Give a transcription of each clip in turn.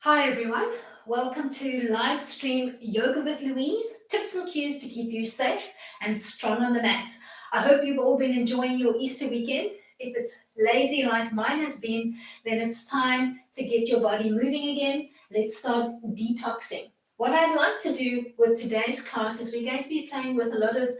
Hi everyone, welcome to live stream Yoga with Louise, tips and cues to keep you safe and strong on the mat. I hope you've all been enjoying your Easter weekend. If it's lazy like mine has been, then it's time to get your body moving again. Let's start detoxing. What I'd like to do with today's class is we're going to be playing with a lot of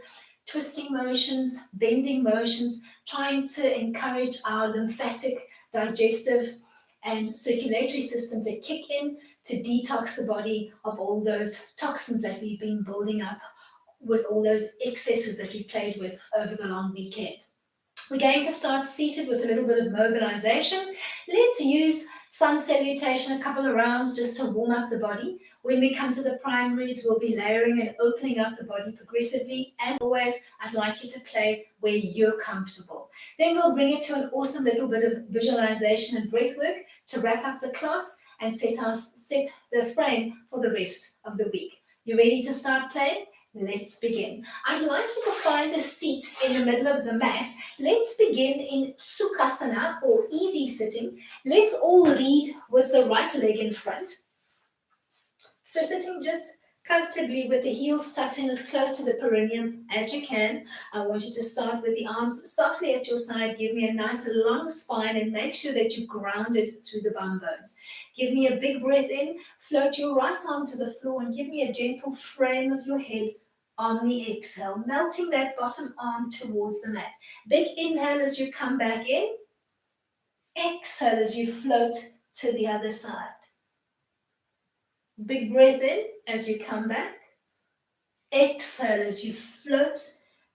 twisting motions, bending motions, trying to encourage our lymphatic, digestive, and circulatory system to kick in to detox the body of all those toxins that we've been building up with all those excesses that we played with over the long weekend. We're going to start seated with a little bit of mobilization. Let's use sun salutation a couple of rounds just to warm up the body. When we come to the primaries, we'll be layering and opening up the body progressively. As always, I'd like you to play where you're comfortable. Then we'll bring it to an awesome little bit of visualization and breath work to wrap up the class and set the frame for the rest of the week. You ready to start playing? Let's begin. I'd like you to find a seat in the middle of the mat. Let's begin in Sukhasana or easy sitting. Let's all lead with the right leg in front. So sitting just comfortably with the heels tucked in as close to the perineum as you can. I want you to start with the arms softly at your side. Give me a nice long spine and make sure that you're grounded through the bum bones. Give me a big breath in. Float your right arm to the floor and give me a gentle frame of your head on the exhale, melting that bottom arm towards the mat. Big inhale as you come back in. Exhale as you float to the other side. Big breath in as you come back. Exhale as you float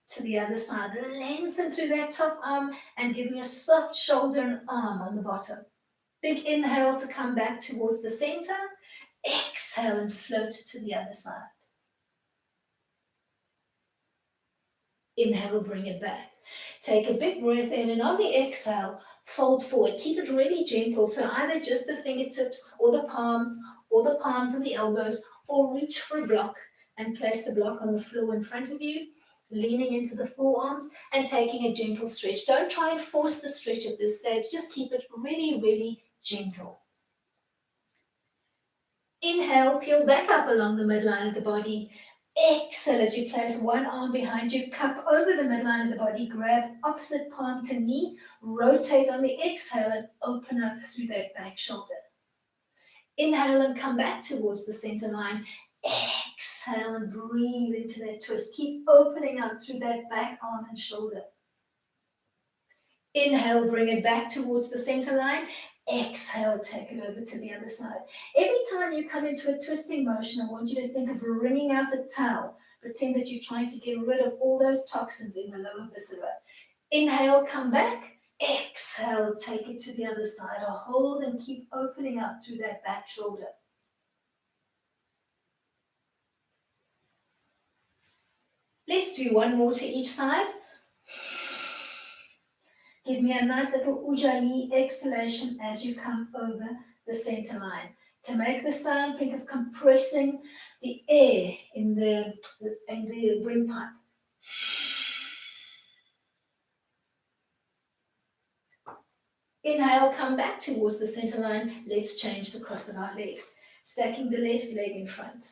to the other side. Lengthen through that top arm and give me a soft shoulder and arm on the bottom. Big inhale to come back towards the center. Exhale and float to the other side. Inhale, bring it back. Take a big breath in and on the exhale, fold forward. Keep it really gentle. So either just the fingertips or the palms of the elbows, or reach for a block and place the block on the floor in front of you, leaning into the forearms and taking a gentle stretch. Don't try and force the stretch at this stage. Just keep it really, really gentle. Inhale, peel back up along the midline of the body. Exhale as you place one arm behind you, cup over the midline of the body, grab opposite palm to knee, rotate on the exhale and open up through that back shoulder. Inhale and come back towards the center line. Exhale and breathe into that twist. Keep opening up through that back arm and shoulder. Inhale, bring it back towards the center line. Exhale, take it over to the other side. Every time you come into a twisting motion, I want you to think of wringing out a towel. Pretend that you're trying to get rid of all those toxins in the lower viscera. Inhale, come back. Exhale, take it to the other side. Hold and keep opening up through that back shoulder. Let's do one more to each side. Give me a nice little ujjayi exhalation as you come over the center line. To make the sound, think of compressing the air in the windpipe. Inhale, come back towards the center line. Let's change the cross of our legs. Stacking the left leg in front.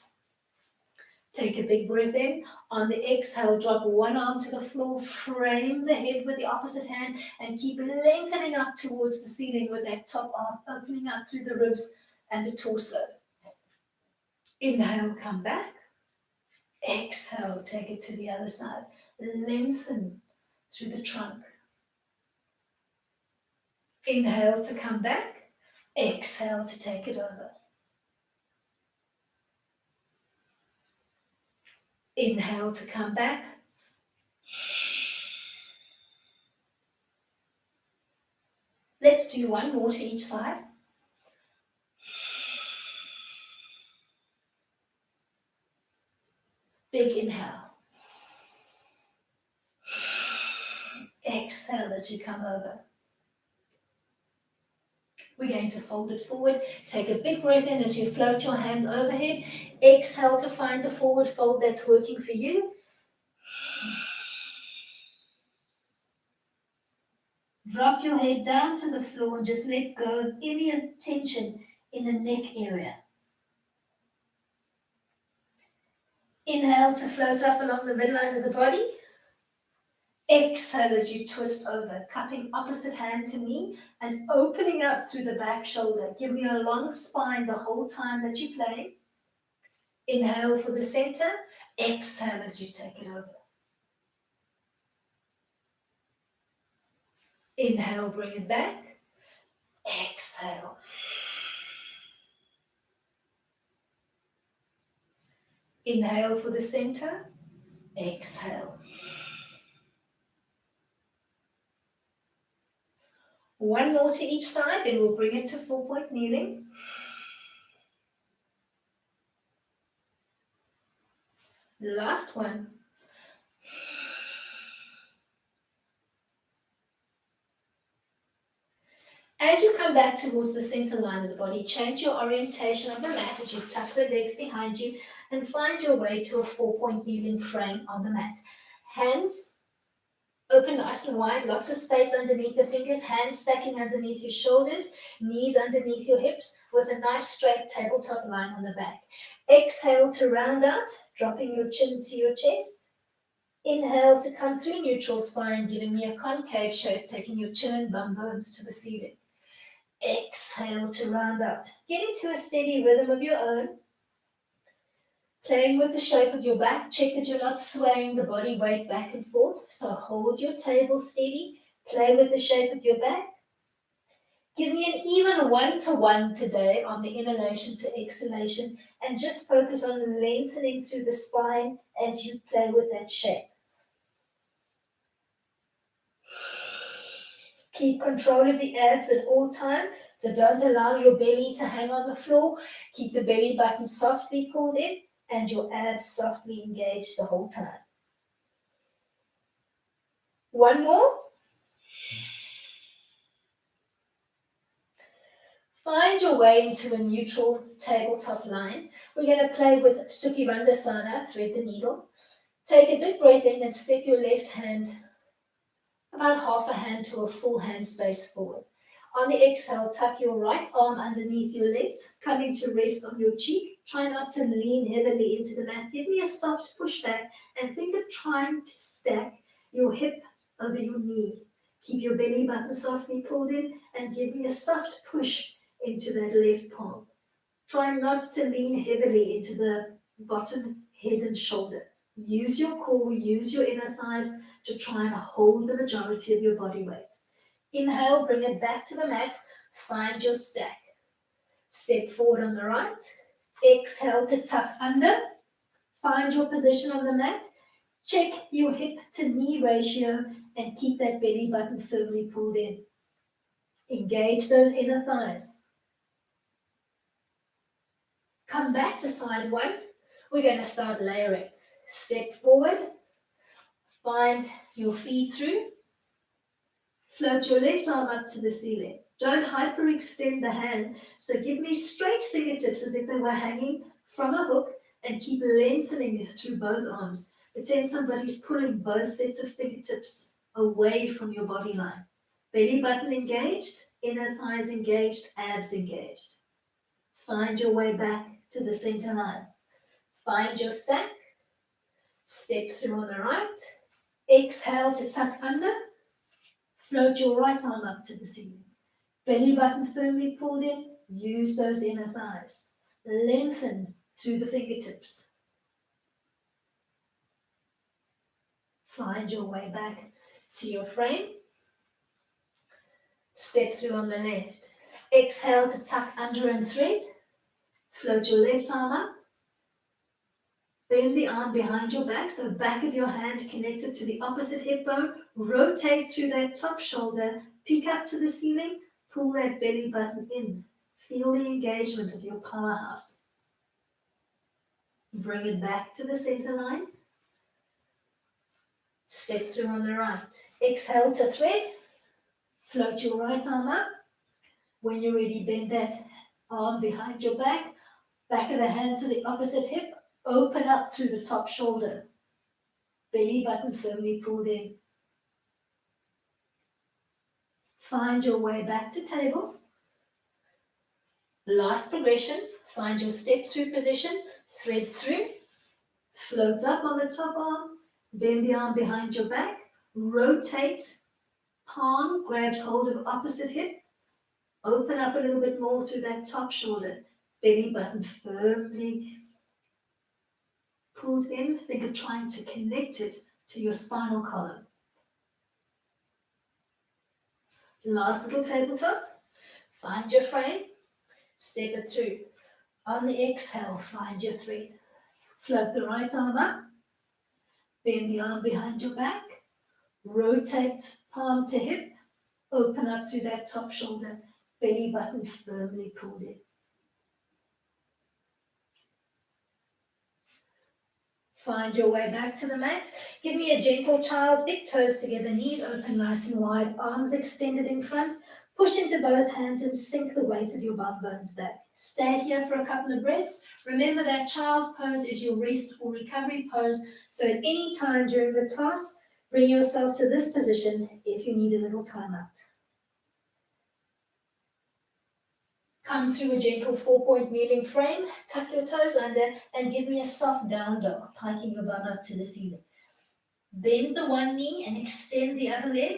Take a big breath in. On the exhale, drop one arm to the floor, frame the head with the opposite hand, and keep lengthening up towards the ceiling with that top arm, opening up through the ribs and the torso. Inhale, come back. Exhale, take it to the other side. Lengthen through the trunk. Inhale to come back. Exhale to take it over. Inhale to come back. Let's do one more to each side. Big inhale. Exhale as you come over. We're going to fold it forward. Take a big breath in as you float your hands overhead. Exhale to find the forward fold that's working for you. Drop your head down to the floor and just let go of any tension in the neck area. Inhale to float up along the midline of the body. Exhale as you twist over, cupping opposite hand to knee and opening up through the back shoulder. Give me a long spine the whole time that you play. Inhale for the center. Exhale as you take it over. Inhale, bring it back. Exhale. Inhale for the center. Exhale. One more to each side, then we'll bring it to 4-point kneeling. Last one. As you come back towards the center line of the body, change your orientation of the mat as you tuck the legs behind you and find your way to a 4-point kneeling frame on the mat. Hands open nice and wide, lots of space underneath the fingers, hands stacking underneath your shoulders, knees underneath your hips with a nice straight tabletop line on the back. Exhale to round out, dropping your chin to your chest. Inhale to come through neutral spine, giving me a concave shape, taking your chin and bum bones to the ceiling. Exhale to round out. Get into a steady rhythm of your own. Playing with the shape of your back. Check that you're not swaying the body weight back and forth. So hold your table steady. Play with the shape of your back. Give me an even 1-to-1 today on the inhalation to exhalation and just focus on lengthening through the spine as you play with that shape. Keep control of the abs at all times, so don't allow your belly to hang on the floor. Keep the belly button softly pulled in and your abs softly engaged the whole time. One more. Find your way into a neutral tabletop line. We're going to play with Sukhi Randasana, thread the needle. Take a big breath in and step your left hand about half a hand to a full hand space forward. On the exhale, tuck your right arm underneath your left, coming to rest on your cheek. Try not to lean heavily into the mat. Give me a soft push back and think of trying to stack your hip over your knee. Keep your belly button softly pulled in and give me a soft push into that left palm. Try not to lean heavily into the bottom head and shoulder. Use your core, use your inner thighs to try and hold the majority of your body weight. Inhale, bring it back to the mat. Find your stack. Step forward on the right. Exhale to tuck under. Find your position on the mat. Check your hip to knee ratio and keep that belly button firmly pulled in. Engage those inner thighs. Come back to side one. We're going to start layering. Step forward. Find your feet through. Float your left arm up to the ceiling. Don't hyperextend the hand. So give me straight fingertips as if they were hanging from a hook and keep lengthening through both arms. Pretend somebody's pulling both sets of fingertips away from your body line. Belly button engaged, inner thighs engaged, abs engaged. Find your way back to the center line. Find your stack. Step through on the right. Exhale to tuck under. Float your right arm up to the ceiling. Belly button firmly pulled in. Use those inner thighs. Lengthen through the fingertips. Find your way back to your frame. Step through on the left. Exhale to tuck under and thread. Float your left arm up. Bend the arm behind your back, so the back of your hand connected to the opposite hip bone. Rotate through that top shoulder. Peek up to the ceiling. Pull that belly button in. Feel the engagement of your powerhouse. Bring it back to the center line. Step through on the right. Exhale to thread. Float your right arm up. When you're ready, bend that arm behind your back. Back of the hand to the opposite hip. Open up through the top shoulder. Belly button firmly pulled in. Find your way back to table. Last progression, find your step through position, thread through, float up on the top arm, bend the arm behind your back, rotate, palm grabs hold of opposite hip, open up a little bit more through that top shoulder, belly button firmly pulled in. Think of trying to connect it to your spinal column. Last little tabletop, find your frame, step it through. On the exhale, find your thread. Float the right arm up, bend the arm behind your back, rotate palm to hip, open up through that top shoulder, belly button firmly pulled in. Find your way back to the mat. Give me a gentle child, big toes together, knees open nice and wide, arms extended in front. Push into both hands and sink the weight of your bum bones back. Stay here for a couple of breaths. Remember that child pose is your rest or recovery pose, so at any time during the class, bring yourself to this position if you need a little time out. Come through a gentle 4-point kneeling frame, tuck your toes under, and give me a soft down dog, piking your bum up to the ceiling. Bend the one knee and extend the other leg,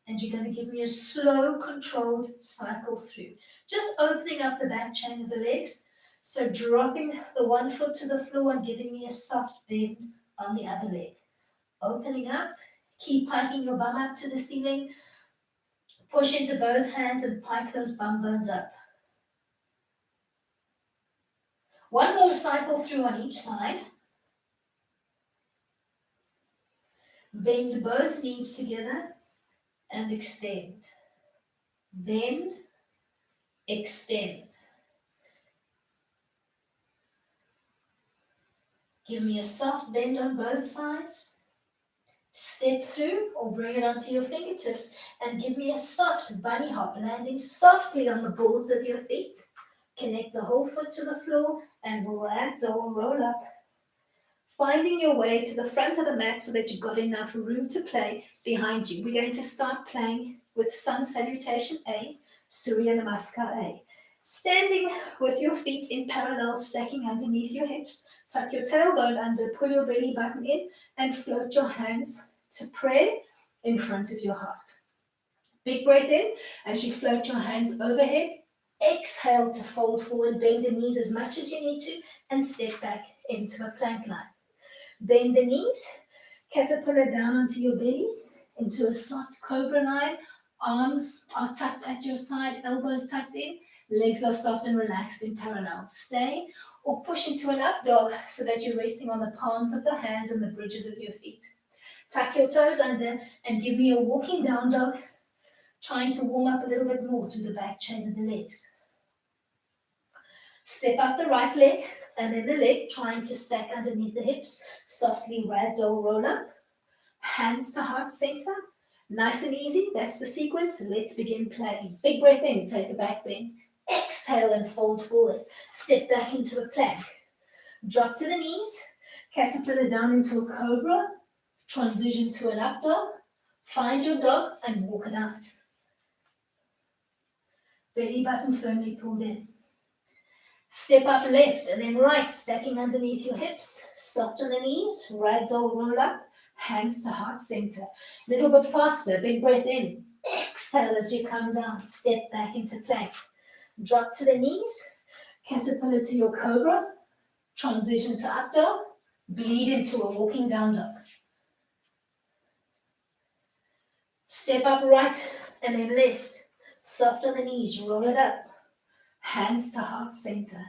and you're going to give me a slow, controlled cycle through. Just opening up the back chain of the legs, so dropping the one foot to the floor and giving me a soft bend on the other leg. Opening up, keep piking your bum up to the ceiling, push into both hands and pike those bum bones up. One more cycle through on each side. Bend both knees together and extend. Bend, extend. Give me a soft bend on both sides. Step through or bring it onto your fingertips and give me a soft bunny hop, landing softly on the balls of your feet. Connect the whole foot to the floor and ragdoll roll up. Finding your way to the front of the mat so that you've got enough room to play behind you. We're going to start playing with Sun Salutation A, Surya Namaskar A. Standing with your feet in parallel, stacking underneath your hips. Tuck your tailbone under, pull your belly button in, and float your hands to prayer in front of your heart. Big breath in as you float your hands overhead. Exhale to fold forward, bend the knees as much as you need to, and step back into a plank line. Bend the knees, caterpillar down onto your belly, into a soft cobra line. Arms are tucked at your side, elbows tucked in, legs are soft and relaxed in parallel. Stay or push into an up dog so that you're resting on the palms of the hands and the bridges of your feet. Tuck your toes under and give me a walking down dog, trying to warm up a little bit more through the back chain of the legs. Step up the right leg and then the leg, trying to stack underneath the hips. Softly ragdoll roll up. Hands to heart center. Nice and easy. That's the sequence. Let's begin playing. Big breath in. Take the back bend. Exhale and fold forward. Step back into a plank. Drop to the knees. Caterpillar down into a cobra. Transition to an up dog. Find your dog and walk it out. Belly button firmly pulled in. Step up left and then right, stacking underneath your hips. Soft on the knees, ragdoll roll up, hands to heart center. Little bit faster, big breath in. Exhale as you come down, step back into plank. Drop to the knees, caterpillar to your cobra, transition to up dog, bleed into a walking down dog. Step up right and then left. Soft on the knees, roll it up. Hands to heart center.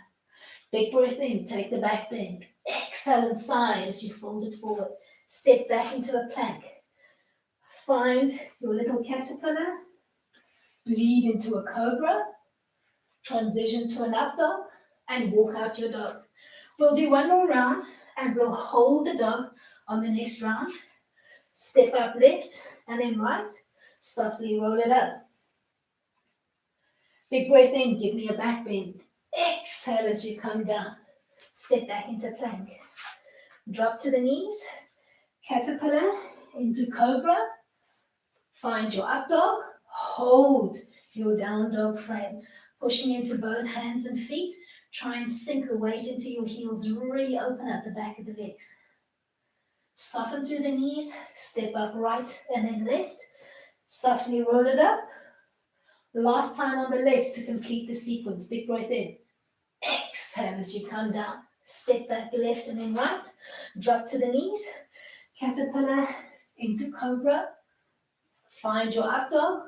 Big breath in, take the back bend. Exhale and sigh as you fold it forward. Step back into a plank. Find your little caterpillar. Bleed into a cobra. Transition to an up dog and walk out your dog. We'll do one more round and we'll hold the dog on the next round. Step up left and then right. Softly roll it up. Big breath in, give me a back bend. Exhale as you come down. Step back into plank. Drop to the knees. Caterpillar into cobra. Find your up dog. Hold your down dog frame. Pushing into both hands and feet. Try and sink the weight into your heels and really open up the back of the legs. Soften through the knees, step up right and then left. Softly roll it up. Last time on the left to complete the sequence. Big breath in. Exhale as you come down. Step back left and then right. Drop to the knees. Caterpillar into cobra. Find your up dog.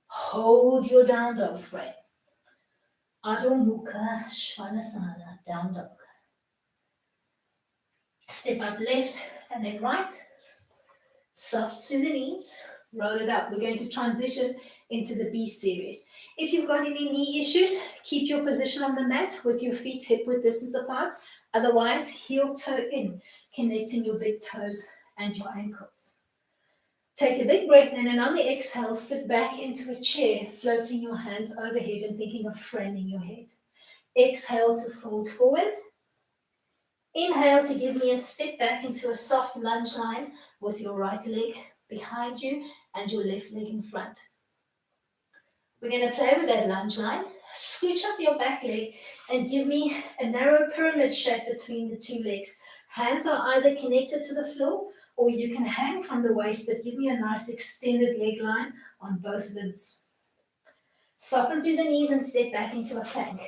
Hold your down dog frame. Adho Mukha Svanasana, down dog. Step up left and then right. Soft through the knees. Roll it up. We're going to transition into the B series. If you've got any knee issues, keep your position on the mat with your feet hip-width distance apart. Otherwise, heel-toe in, connecting your big toes and your ankles. Take a big breath in, and on the exhale, sit back into a chair, floating your hands overhead and thinking of framing your head. Exhale to fold forward. Inhale to give me a step back into a soft lunge line with your right leg behind you and your left leg in front. We're going to play with that lunge line. Scooch up your back leg and give me a narrow pyramid shape between the two legs. Hands are either connected to the floor or you can hang from the waist, but give me a nice extended leg line on both limbs. Soften through the knees and step back into a plank.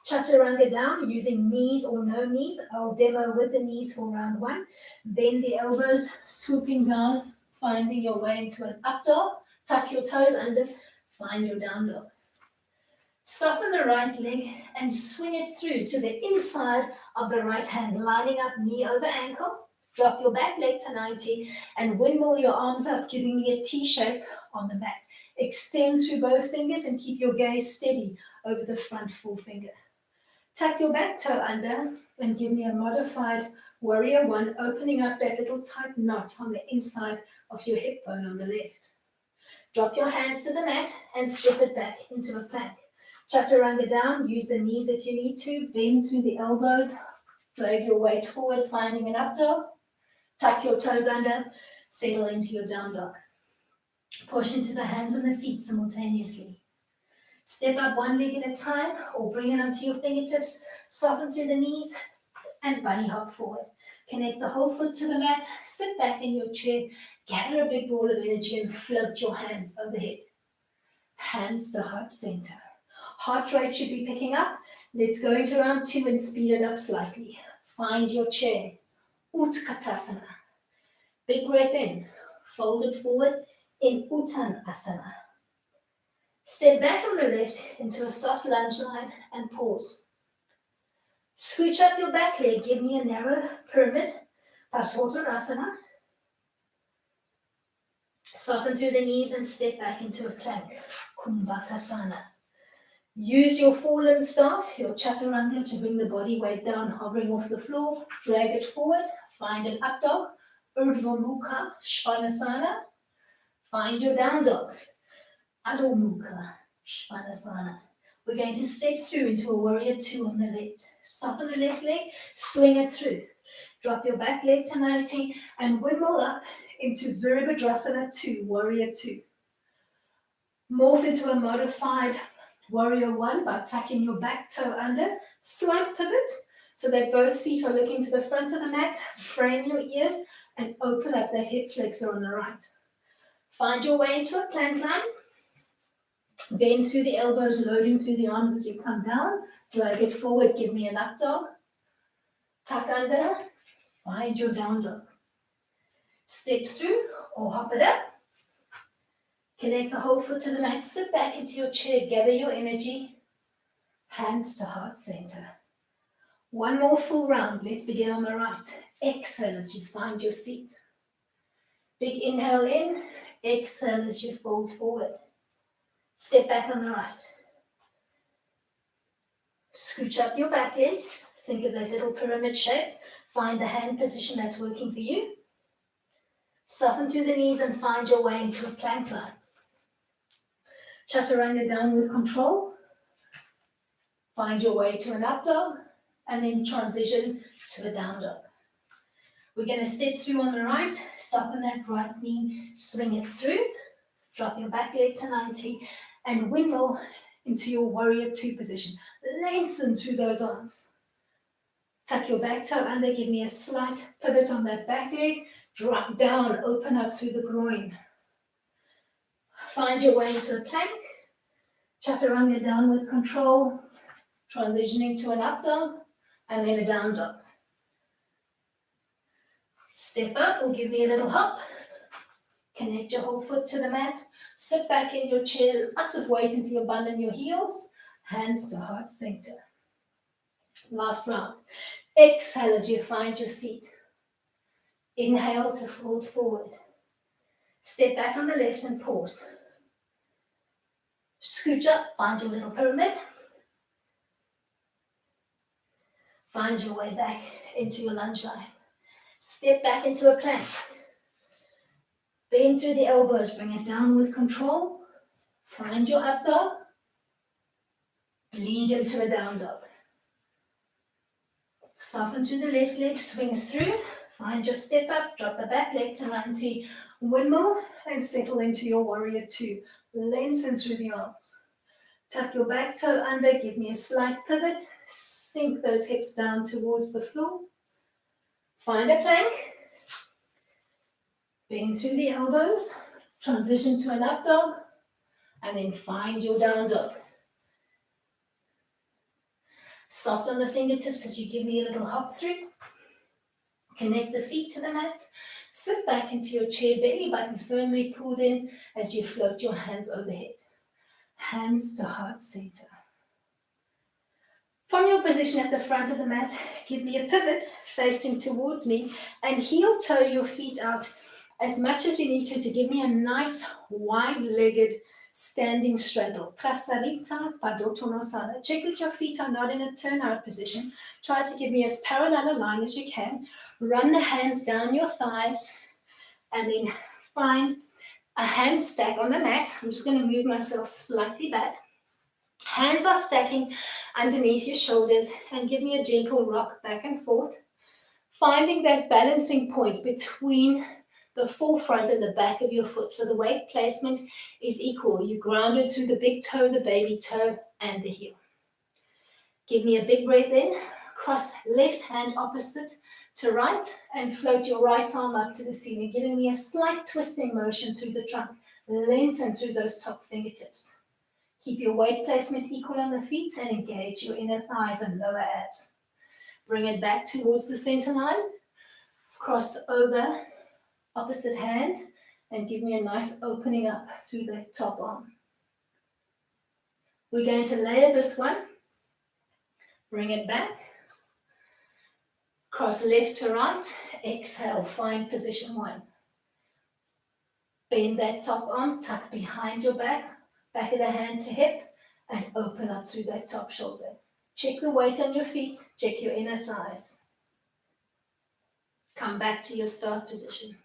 Chaturanga down using knees or no knees. I'll demo with the knees for round one. Bend the elbows, swooping down, finding your way into an up dog. Tuck your toes under, find your down dog. Soften the right leg and swing it through to the inside of the right hand, lining up knee over ankle. Drop your back leg to 90 and windmill your arms up, giving me a T shape on the mat. Extend through both fingers and keep your gaze steady over the front forefinger. Tuck your back toe under and give me a modified warrior one, opening up that little tight knot on the inside of your hip bone on the left. Drop your hands to the mat and step it back into a plank. Chaturanga down, use the knees if you need to, bend through the elbows, drag your weight forward, finding an up dog. Tuck your toes under, settle into your down dog. Push into the hands and the feet simultaneously. Step up one leg at a time or bring it onto your fingertips, soften through the knees and bunny hop forward. Connect the whole foot to the mat, sit back in your chair, gather a big ball of energy and float your hands overhead. Hands to heart center. Heart rate should be picking up. Let's go into round two and speed it up slightly. Find your chair. Utkatasana. Big breath in. Fold it forward in Uttanasana. Step back on the left into a soft lunge line and pause. Scooch up your back leg. Give me a narrow pyramid. Parsvottanasana. Soften through the knees and step back into a plank. Kumbhakasana. Use your forelimb staff, your chaturanga, to bring the body weight down, hovering off the floor. Drag it forward. Find an up dog. Urdhva Mukha Svanasana. Find your down dog. Adho Mukha Svanasana. We're going to step through into a warrior two on the left. Soften the left leg, swing it through. Drop your back leg to 90 and wiggle up into Virabhadrasana 2, warrior 2. Morph into a modified warrior 1 by tucking your back toe under, slight pivot so that both feet are looking to the front of the mat. Frame your ears and open up that hip flexor on the right. Find your way into a plank line. Bend through the elbows, loading through the arms as you come down. Drag it forward, give me an up dog. Tuck under, find your down dog. Step through or hop it up. Connect the whole foot to the mat, sit back into your chair, gather your energy. Hands to heart center. One more full round, let's begin on the right. Exhale as you find your seat. Big inhale in, exhale as you fold forward. Step back on the right. Scooch up your back leg. Think of that little pyramid shape. Find the hand position that's working for you. Soften through the knees and find your way into a plank line. Chaturanga down with control. Find your way to an up dog and then transition to a down dog. We're going to step through on the right. Soften that right knee. Swing it through. Drop your back leg to 90 and wiggle into your warrior two position. Lengthen through those arms. Tuck your back toe under, give me a slight pivot on that back leg. Drop down, open up through the groin. Find your way into a plank. Chaturanga down with control. Transitioning to an up dog and then a down dog. Step up or give me a little hop. Connect your whole foot to the mat. Sit back in your chair, lots of weight into your bum and your heels. Hands to heart center. Last round. Exhale as you find your seat. Inhale to fold forward. Step back on the left and pause. Scooch up, find your little pyramid. Find your way back into your lunge line. Step back into a plank. Bend through the elbows, bring it down with control. Find your up dog. Bleed into a down dog. Soften through the left leg, swing through. Find your step up, drop the back leg to 90. Windmill and settle into your warrior two. Lengthen through the arms. Tuck your back toe under, give me a slight pivot. Sink those hips down towards the floor. Find a plank. Bend through the elbows. Transition to an up dog. And then find your down dog. Soft on the fingertips as you give me a little hop through. Connect the feet to the mat. Sit back into your chair, belly button firmly pulled in as you float your hands overhead. Hands to heart center. From your position at the front of the mat, give me a pivot facing towards me and heel toe your feet out as much as you need to give me a nice wide-legged standing straddle. Prasarita Padottanasana. Check that your feet are not in a turnout position. Try to give me as parallel a line as you can. Run the hands down your thighs and then find a hand stack on the mat. I'm just going to move myself slightly back. Hands are stacking underneath your shoulders and give me a gentle rock back and forth. Finding that balancing point between the forefront and the back of your foot. So the weight placement is equal. You grounded through the big toe, the baby toe, and the heel. Give me a big breath in. Cross left hand opposite to right and float your right arm up to the ceiling, giving me a slight twisting motion through the trunk. Lengthen through those top fingertips. Keep your weight placement equal on the feet and engage your inner thighs and lower abs. Bring it back towards the center line. Cross over, opposite hand, and give me a nice opening up through the top arm. We're going to layer this one. Bring it back. Cross left to right. Exhale, find position one. Bend that top arm, tuck behind your back of the hand to hip, and open up through that top shoulder. Check the weight on your feet, check your inner thighs. Come back to your start position.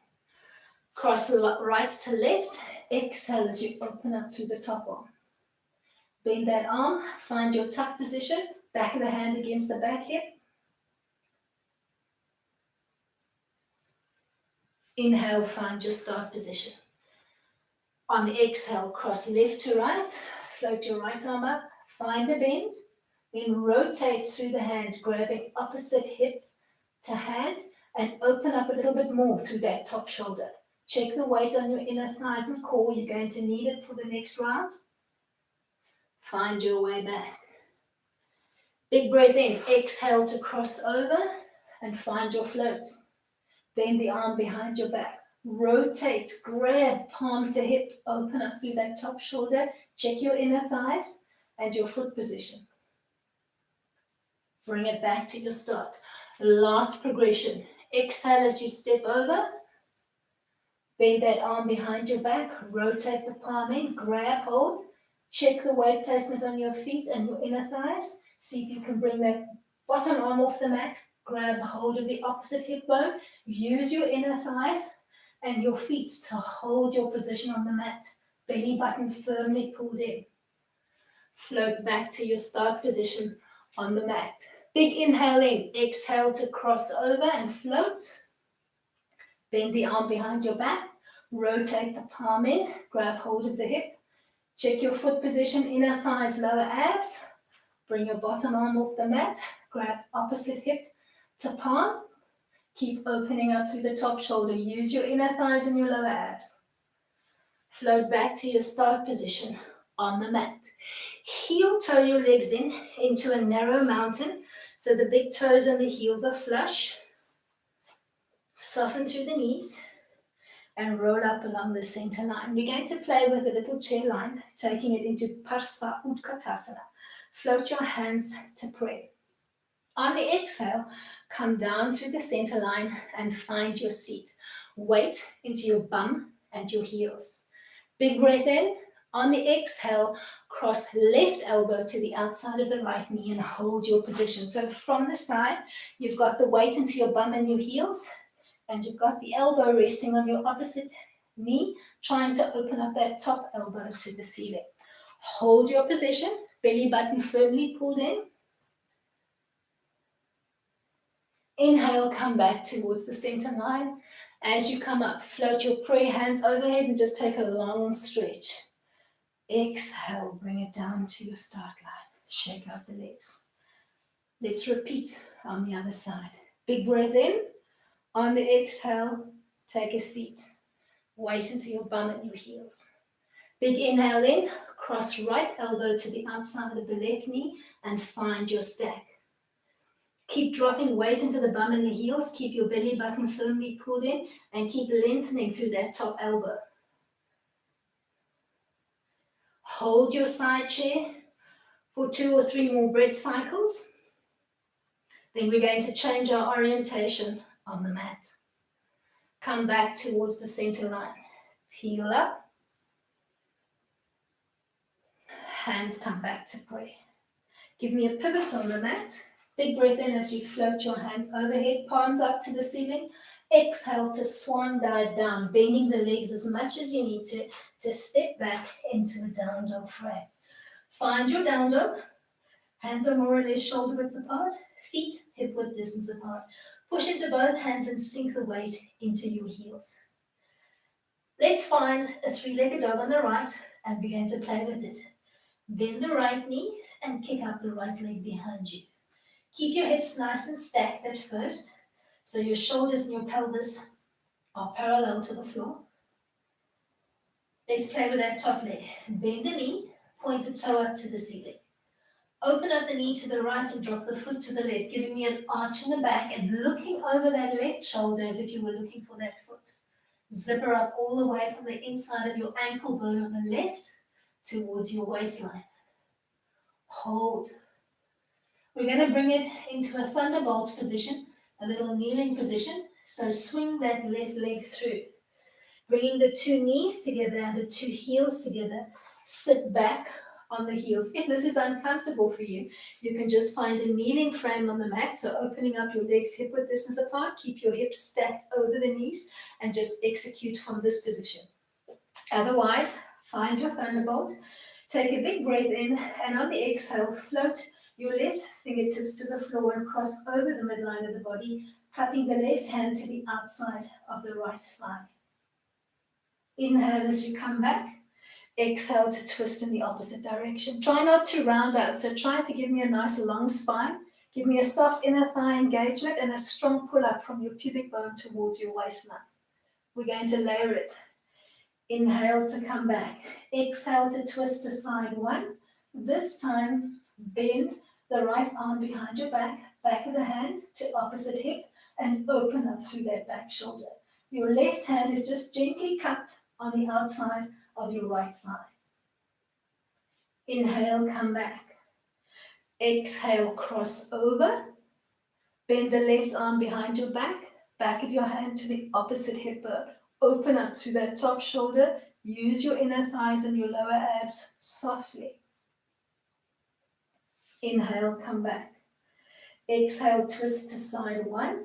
Cross right to left, exhale as you open up through the top arm. Bend that arm, find your tuck position, back of the hand against the back hip. Inhale, find your start position. On the exhale, cross left to right, float your right arm up, find the bend, then rotate through the hand, grabbing opposite hip to hand, and open up a little bit more through that top shoulder. Check the weight on your inner thighs and core. You're going to need it for the next round. Find your way back. Big breath in. Exhale to cross over and find your float. Bend the arm behind your back. Rotate, grab palm to hip, open up through that top shoulder. Check your inner thighs and your foot position. Bring it back to your start. Last progression. Exhale as you step over. Bend that arm behind your back. Rotate the palm in. Grab hold. Check the weight placement on your feet and your inner thighs. See if you can bring that bottom arm off the mat. Grab hold of the opposite hip bone. Use your inner thighs and your feet to hold your position on the mat. Belly button firmly pulled in. Float back to your start position on the mat. Big inhale in. Exhale to cross over and float. Bend the arm behind your back. Rotate the palm in. Grab hold of the hip. Check your foot position, inner thighs, lower abs. Bring your bottom arm off the mat. Grab opposite hip to palm. Keep opening up through the top shoulder. Use your inner thighs and your lower abs. Float back to your start position on the mat. Heel toe your legs in into a narrow mountain so the big toes and the heels are flush. Soften through the knees and roll up along the center line. We're going to play with a little chair line, taking it into Parsva Utkatasana. Float your hands to pray. On the exhale, come down through the center line and find your seat. Weight into your bum and your heels. Big breath in. On the exhale, cross left elbow to the outside of the right knee and hold your position. So from the side, you've got the weight into your bum and your heels, and you've got the elbow resting on your opposite knee, trying to open up that top elbow to the ceiling. Hold your position, belly button firmly pulled in. Inhale, come back towards the center line. As you come up, float your prayer hands overhead and just take a long stretch. Exhale, bring it down to your start line. Shake out the legs. Let's repeat on the other side. Big breath in. On the exhale, take a seat. Weight into your bum and your heels. Big inhale in. Cross right elbow to the outside of the left knee and find your stack. Keep dropping weight into the bum and the heels. Keep your belly button firmly pulled in and keep lengthening through that top elbow. Hold your side chair for 2 or 3 more breath cycles. Then we're going to change our orientation on the mat. Come back towards the center line. Peel up. Hands come back to pray. Give me a pivot on the mat. Big breath in as you float your hands overhead, palms up to the ceiling. Exhale to swan dive down, bending the legs as much as you need to step back into a down dog frame. Find your down dog. Hands are more or less shoulder width apart, feet hip width distance apart. Push into both hands and sink the weight into your heels. Let's find a 3-legged dog on the right and begin to play with it. Bend the right knee and kick up the right leg behind you. Keep your hips nice and stacked at first, so your shoulders and your pelvis are parallel to the floor. Let's play with that top leg. Bend the knee, point the toe up to the ceiling. Open up the knee to the right and drop the foot to the left, giving me an arch in the back and looking over that left shoulder as if you were looking for that foot. Zipper up all the way from the inside of your ankle bone on the left towards your waistline. Hold. We're going to bring it into a thunderbolt position, a little kneeling position. So swing that left leg through. Bringing the 2 knees together and the 2 heels together. Sit back on the heels. If this is uncomfortable for you, you can just find a kneeling frame on the mat. So opening up your legs hip width distance apart. Keep your hips stacked over the knees and just execute from this position. Otherwise, find your thunderbolt. Take a big breath in and on the exhale, float your left fingertips to the floor and cross over the midline of the body, cupping the left hand to the outside of the right thigh. Inhale as you come back. Exhale to twist in the opposite direction. Try not to round out, so try to give me a nice long spine. Give me a soft inner thigh engagement and a strong pull up from your pubic bone towards your waistline. We're going to layer it. Inhale to come back. Exhale to twist to side 1. This time, bend the right arm behind your back of the hand to opposite hip, and open up through that back shoulder. Your left hand is just gently cupped on the outside of your right thigh. Inhale, come back. Exhale, cross over. Bend the left arm behind your back of your hand to the opposite hip bone. Open up through that top shoulder. Use your inner thighs and your lower abs softly. Inhale, come back. Exhale, twist to side 1.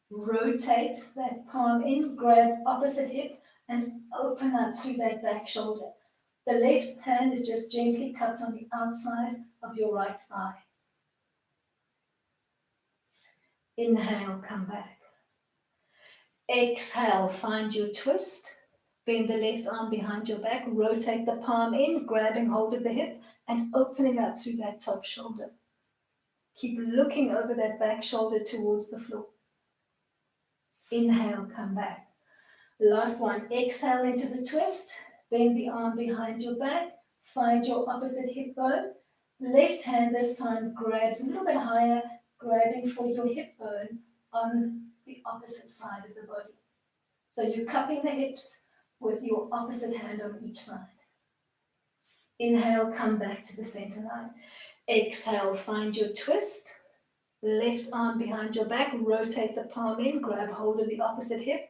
Rotate that palm in, grab opposite hip, and open up through that back shoulder. The left hand is just gently cupped on the outside of your right thigh. Inhale, come back. Exhale, find your twist. Bend the left arm behind your back, rotate the palm in, grabbing hold of the hip and opening up through that top shoulder. Keep looking over that back shoulder towards the floor. Inhale, come back. Last one, exhale into the twist. Bend the arm behind your back, find your opposite hip bone. Left hand this time grabs a little bit higher, grabbing for your hip bone on the opposite side of the body. So you're cupping the hips with your opposite hand on each side. Inhale, come back to the center line. Exhale, find your twist. Left arm behind your back, rotate the palm in, grab hold of the opposite hip.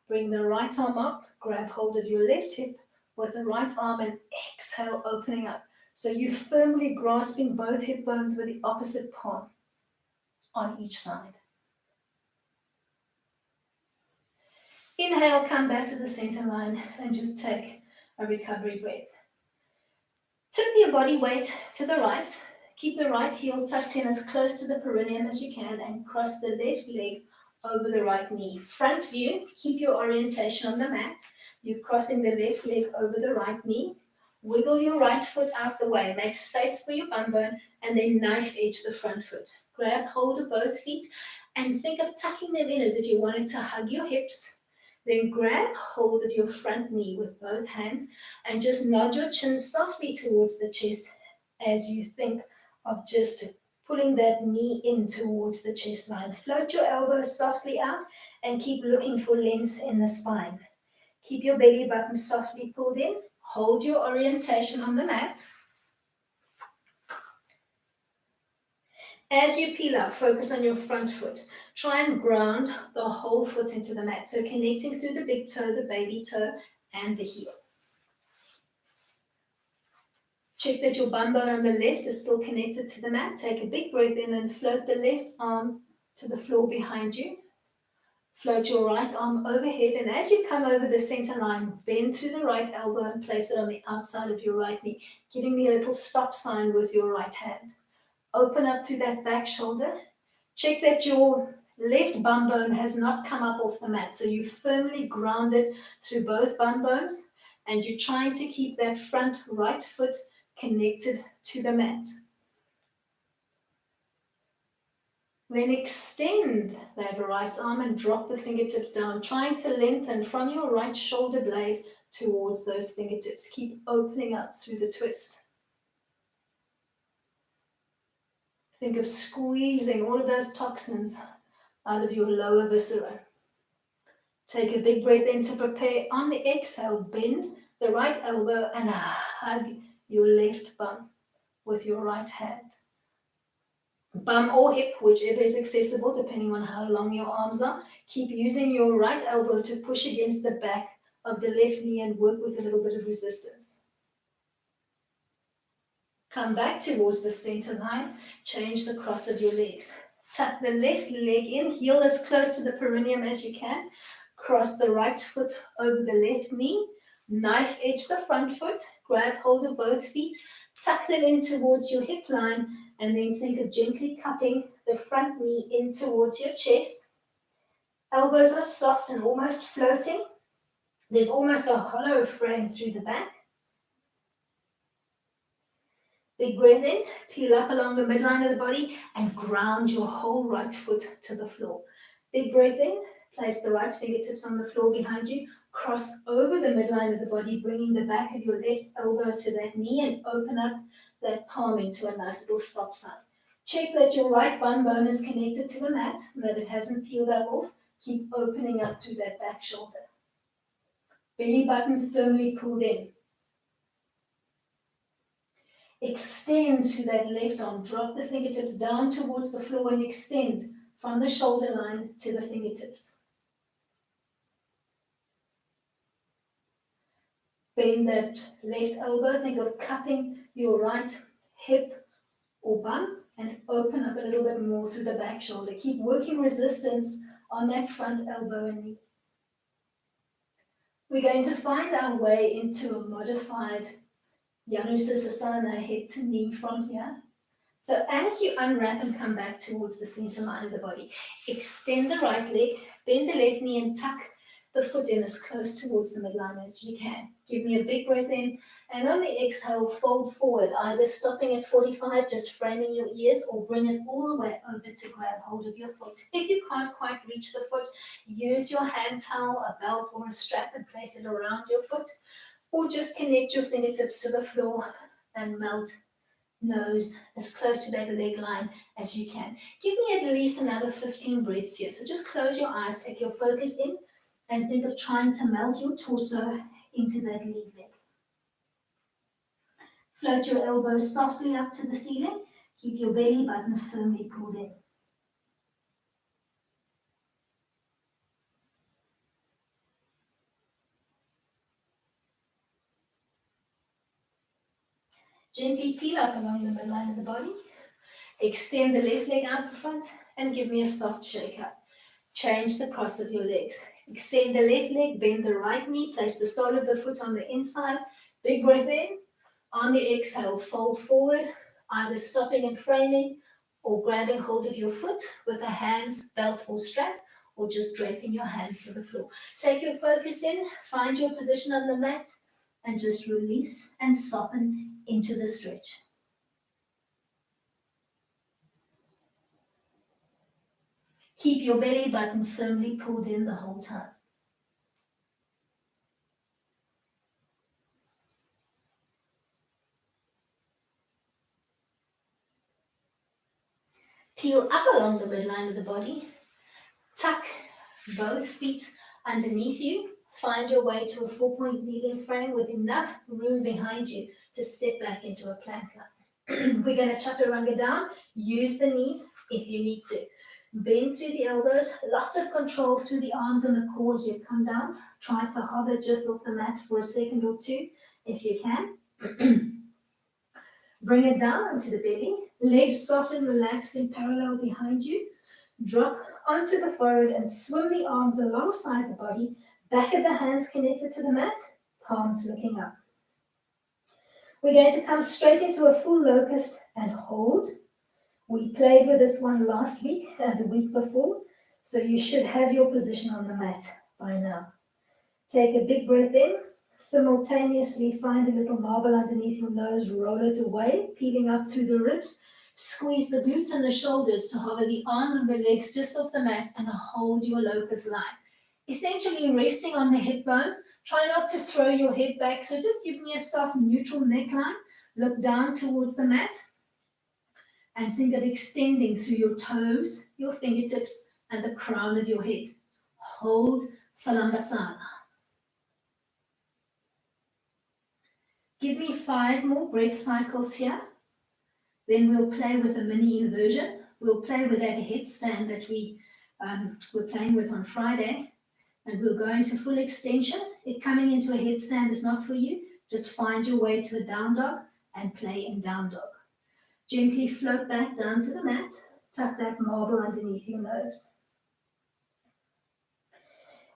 Bring the right arm up, grab hold of your left hip with the right arm and exhale, opening up. So you're firmly grasping both hip bones with the opposite palm on each side. Inhale, come back to the center line and just take a recovery breath. Tip your body weight to the right. Keep the right heel tucked in as close to the perineum as you can and cross the left leg over the right knee. Front view, keep your orientation on the mat. You're crossing the left leg over the right knee. Wiggle your right foot out the way. Make space for your bum bone and then knife edge the front foot. Grab hold of both feet and think of tucking them in as if you wanted to hug your hips. Then grab hold of your front knee with both hands and just nod your chin softly towards the chest as you think of just pulling that knee in towards the chest line. Float your elbows softly out and keep looking for length in the spine. Keep your belly button softly pulled in. Hold your orientation on the mat. As you peel up, focus on your front foot. Try and ground the whole foot into the mat. So connecting through the big toe, the baby toe, and the heel. Check that your bum bone on the left is still connected to the mat. Take a big breath in and float the left arm to the floor behind you. Float your right arm overhead, and as you come over the center line, bend through the right elbow and place it on the outside of your right knee, giving me a little stop sign with your right hand. Open up through that back shoulder. Check that your left bum bone has not come up off the mat, so you firmly grounded through both bum bones, and you're trying to keep that front right foot connected to the mat. Then extend that right arm and drop the fingertips down, trying to lengthen from your right shoulder blade towards those fingertips. Keep opening up through the twist. Think of squeezing all of those toxins out of your lower viscera. Take a big breath in to prepare. On the exhale, bend the right elbow and hug your left bum with your right hand. Bum or hip, whichever is accessible, depending on how long your arms are. Keep using your right elbow to push against the back of the left knee and work with a little bit of resistance. Come back towards the center line. Change the cross of your legs. Tuck the left leg in, heel as close to the perineum as you can. Cross the right foot over the left knee. Knife edge the front foot. Grab hold of both feet. Tuck them in towards your hip line, and then think of gently cupping the front knee in towards your chest. Elbows are soft and almost floating. There's almost a hollow frame through the back. Big breath in, peel up along the midline of the body and ground your whole right foot to the floor. Big breath in, place the right fingertips on the floor behind you, cross over the midline of the body, bringing the back of your left elbow to that knee and open up that palm into a nice little stop sign. Check that your right bum bone is connected to the mat, that it hasn't peeled up off. Keep opening up through that back shoulder. Belly button firmly pulled in. Extend to that left arm. Drop the fingertips down towards the floor and extend from the shoulder line to the fingertips. Bend that left elbow. Think of cupping your right hip or bum and open up a little bit more through the back shoulder. Keep working resistance on that front elbow and knee. We're going to find our way into a modified Janusasana, head to knee from here. So as you unwrap and come back towards the center line of the body, extend the right leg, bend the left knee and tuck the foot in as close towards the midline as you can. Give me a big breath in, and on the exhale, fold forward, either stopping at 45, just framing your ears, or bring it all the way over to grab hold of your foot. If you can't quite reach the foot, use your hand towel, a belt, or a strap and place it around your foot, or just connect your fingertips to the floor and melt nose as close to that leg line as you can. Give me at least another 15 breaths here. So just close your eyes, take your focus in, and think of trying to melt your torso into that lead leg. Float your elbows softly up to the ceiling. Keep your belly button firmly pulled in. Gently peel up along the midline of the body. Extend the left leg out the front and give me a soft shake up. Change the cross of your legs. Extend the left leg, bend the right knee, place the sole of the foot on the inside. Big breath in. On the exhale, fold forward, either stopping and framing or grabbing hold of your foot with a hands, belt or strap, or just draping your hands to the floor. Take your focus in, find your position on the mat, and just release and soften into the stretch. Keep your belly button firmly pulled in the whole time. Peel up along the midline of the body. Tuck both feet underneath you. Find your way to a 4-point kneeling frame with enough room behind you to step back into a plank line. We're going to chaturanga down. Use the knees if you need to. Bend through the elbows. Lots of control through the arms and the core as you come down. Try to hover just off the mat for a second or two if you can. Bring it down onto the belly. Legs soft and relaxed in parallel behind you. Drop onto the forehead and swim the arms alongside the body. Back of the hands connected to the mat. Palms looking up. We're going to come straight into a full locust and hold. We played with this one last week and the week before, so you should have your position on the mat by now. Take a big breath in. Simultaneously find a little marble underneath your nose, roll it away, peeling up through the ribs. Squeeze the glutes and the shoulders to hover the arms and the legs just off the mat and hold your locust line. Essentially resting on the hip bones. Try not to throw your head back, so just give me a soft neutral neckline. Look down towards the mat and think of extending through your toes, your fingertips, and the crown of your head. Hold Salambasana. Give me 5 more breath cycles here. Then we'll play with a mini inversion. We'll play with that headstand that we were playing with on Friday. And we'll go into full extension. If coming into a headstand is not for you, just find your way to a down dog and play in down dog. Gently float back down to the mat. Tuck that marble underneath your nose.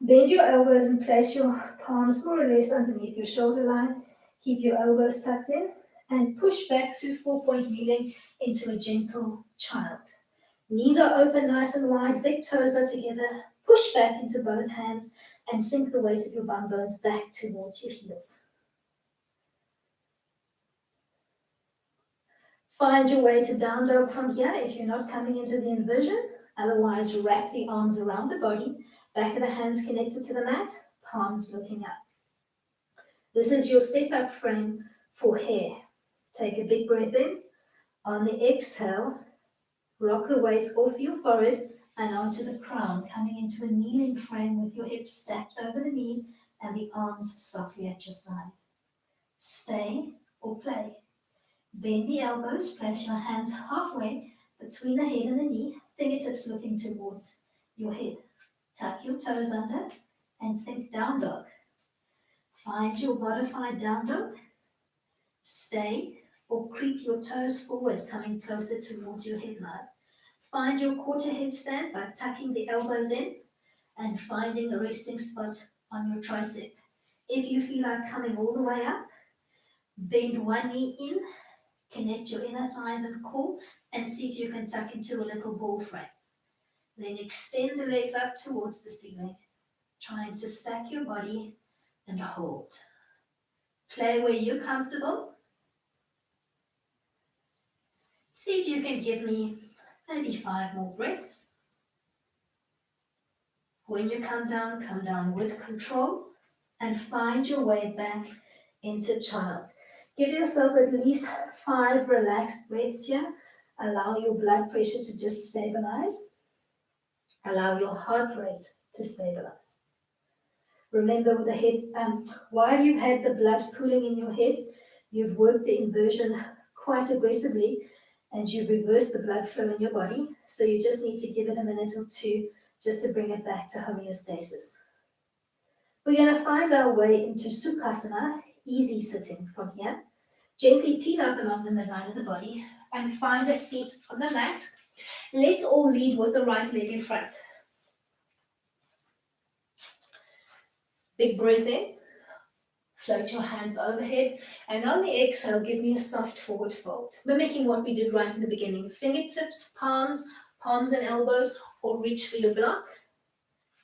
Bend your elbows and place your palms more or less underneath your shoulder line. Keep your elbows tucked in and push back through 4-point kneeling into a gentle child. Knees are open nice and wide, big toes are together. Push back into both hands and sink the weight of your bum bones back towards your heels. Find your way to down dog from here if you're not coming into the inversion. Otherwise, wrap the arms around the body, back of the hands connected to the mat, palms looking up. This is your setup frame for hair. Take a big breath in. On the exhale, rock the weight off your forehead and onto the crown, coming into a kneeling frame with your hips stacked over the knees and the arms softly at your side. Stay or play. Bend the elbows, place your hands halfway between the head and the knee, fingertips looking towards your head. Tuck your toes under and think down dog. Find your modified down dog. Stay or creep your toes forward, coming closer towards your headline. Find your quarter headstand by tucking the elbows in and finding a resting spot on your tricep. If you feel like coming all the way up, bend one knee in, connect your inner thighs and core, and see if you can tuck into a little ball frame. Then extend the legs up towards the ceiling. Trying to stack your body and hold. Play where you're comfortable. See if you can give me maybe 5 more breaths. When you come down with control and find your way back into child. Give yourself at least 5 relaxed breaths here. Allow your blood pressure to just stabilize. Allow your heart rate to stabilize. Remember with the head, while you've had the blood pooling in your head, you've worked the inversion quite aggressively and you've reversed the blood flow in your body. So you just need to give it a minute or two just to bring it back to homeostasis. We're going to find our way into Sukhasana, easy sitting from here. Gently peel up along the midline of the body and find a seat on the mat. Let's all lead with the right leg in front. Big breath in. Float your hands overhead, and on the exhale, give me a soft forward fold, mimicking what we did right in the beginning. Fingertips, palms and elbows, or reach for your block.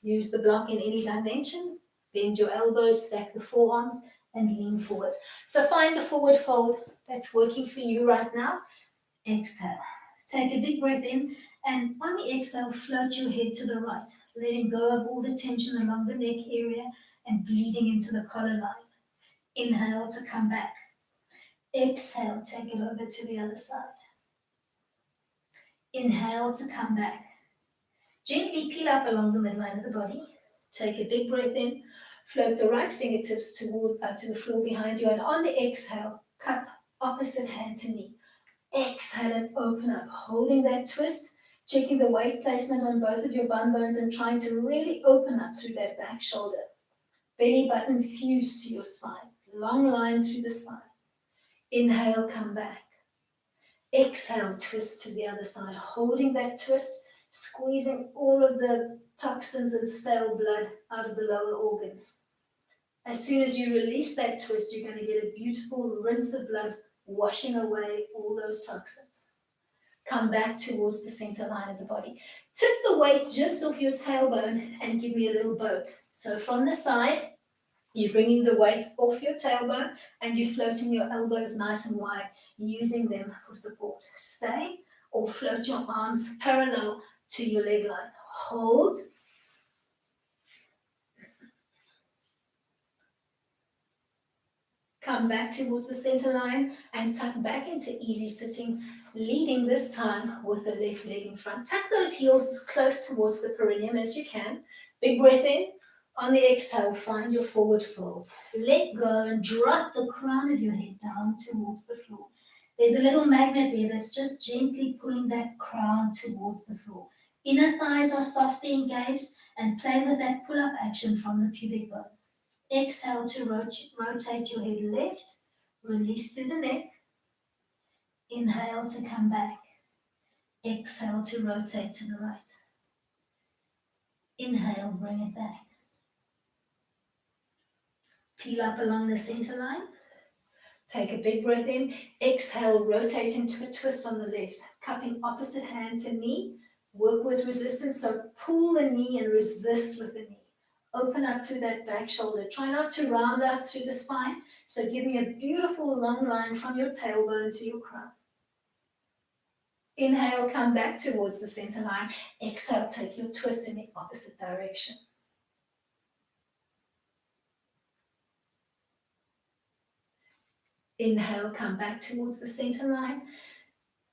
Use the block in any dimension. Bend your elbows, stack the forearms, and lean forward. So find the forward fold that's working for you right now. Exhale. Take a big breath in, and on the exhale, float your head to the right, letting go of all the tension along the neck area and bleeding into the collar line. Inhale to come back. Exhale, take it over to the other side. Inhale to come back. Gently peel up along the midline of the body. Take a big breath in. Float the right fingertips to the floor behind you. And on the exhale, cup opposite hand to knee. Exhale and open up, holding that twist, checking the weight placement on both of your bum bones and trying to really open up through that back shoulder. Belly button fused to your spine. Long line through the spine. Inhale, come back. Exhale, twist to the other side, holding that twist, squeezing all of the toxins and stale blood out of the lower organs. As soon as you release that twist, you're going to get a beautiful rinse of blood washing away all those toxins. Come back towards the center line of the body. Tip the weight just off your tailbone and give me a little boat. So from the side, you're bringing the weight off your tailbone and you're floating your elbows nice and wide, using them for support. Stay or float your arms parallel to your leg line. Hold. Come back towards the center line and tuck back into easy sitting, leading this time with the left leg in front. Tuck those heels as close towards the perineum as you can. Big breath in. On the exhale, find your forward fold. Let go and drop the crown of your head down towards the floor. There's a little magnet there that's just gently pulling that crown towards the floor. Inner thighs are softly engaged and play with that pull-up action from the pubic bone. Exhale to rotate your head left, release through the neck. Inhale to come back. Exhale to rotate to the right. Inhale, bring it back. Peel up along the center line. Take a big breath in. Exhale, rotate into a twist on the left. Cupping opposite hand to knee. Work with resistance, so pull the knee and resist with the knee. Open up through that back shoulder. Try not to round up through the spine. So give me a beautiful long line from your tailbone to your crown. Inhale, come back towards the center line. Exhale, take your twist in the opposite direction. Inhale, come back towards the center line.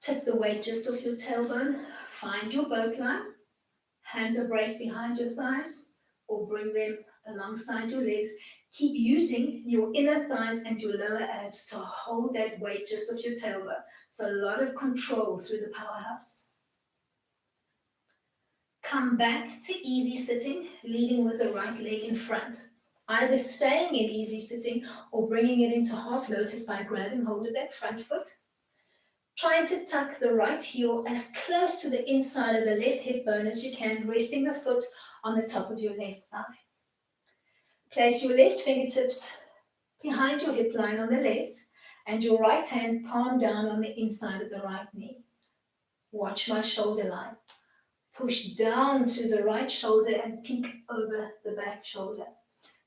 Tip the weight just off your tailbone. Find your boat line. Hands are braced behind your thighs or bring them alongside your legs. Keep using your inner thighs and your lower abs to hold that weight just off your tailbone. So a lot of control through the powerhouse. Come back to easy sitting, leading with the right leg in front. Either staying in easy sitting or bringing it into half lotus by grabbing hold of that front foot. Trying to tuck the right heel as close to the inside of the left hip bone as you can, resting the foot on the top of your left thigh. Place your left fingertips behind your hip line on the left and your right hand palm down on the inside of the right knee. Watch my shoulder line. Push down through the right shoulder and peek over the back shoulder.